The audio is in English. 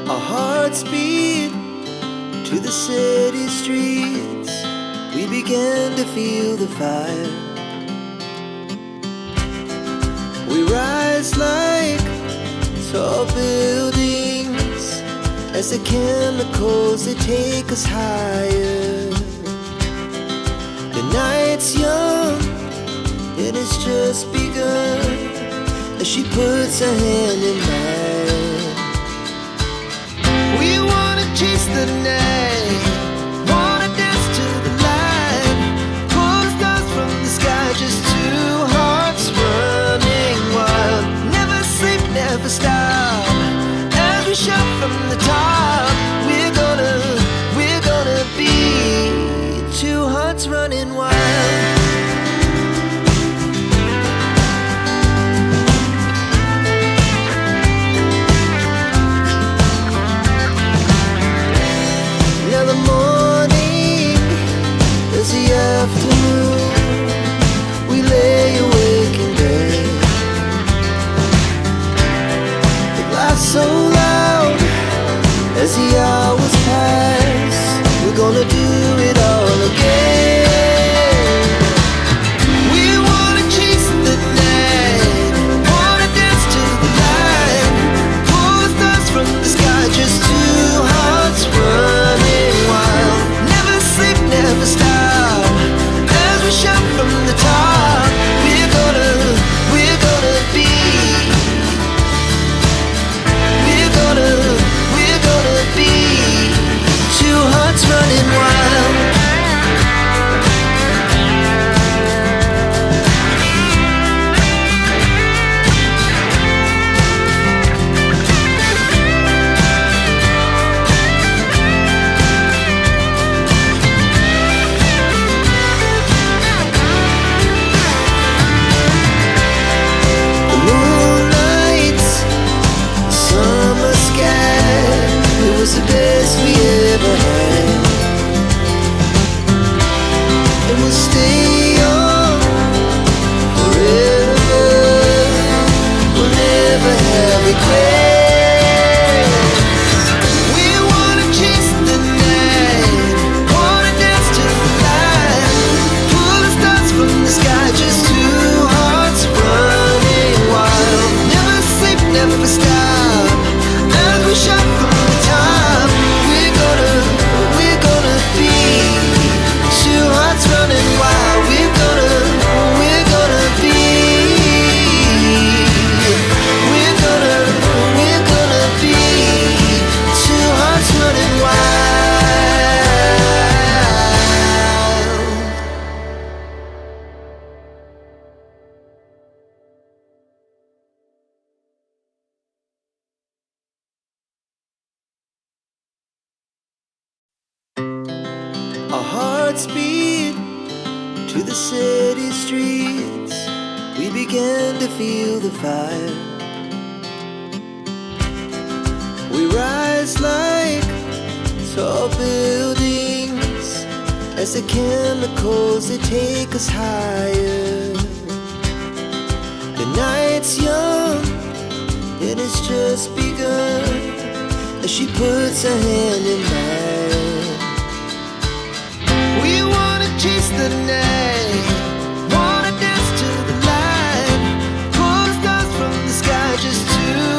Our hearts beat to the city streets. We began to feel the fire. We rise like tall buildings as the chemicals, they take us higher. The night's young and it's just begun as she puts her hand in mine. We wanna chase the night, wanna dance to the light, pull the stars from the sky, just two hearts running wild. Never sleep, never stop, as we shout from the top. We're gonna be two hearts running wild. Afternoon, we lay awake in bed. It laughs so loud as the hours pass. We're gonna do it all again. We wanna chase the night, wanna dance to the light, pull the stars from the sky, just two hearts running wild. Never sleep, never stop, we shout from the top. We're gonna be, we're gonna be two hearts running wild. The best we ever had, and we'll stay on forever. We'll never have regrets. We wanna chase the night, wanna dance to the light, pull the stars from the sky, just two hearts running wild. Never sleep, never stop, as we shout from the top. Running wild, we're gonna be, two hearts running wild. Our hearts beat to the city streets. We began to feel the fire. We rise like tall buildings as the chemicals, they take us higher. The night's young and it's just begun as she puts her hand in mine. We wanna chase the night, wanna dance to the light, pull the stars from the sky, just two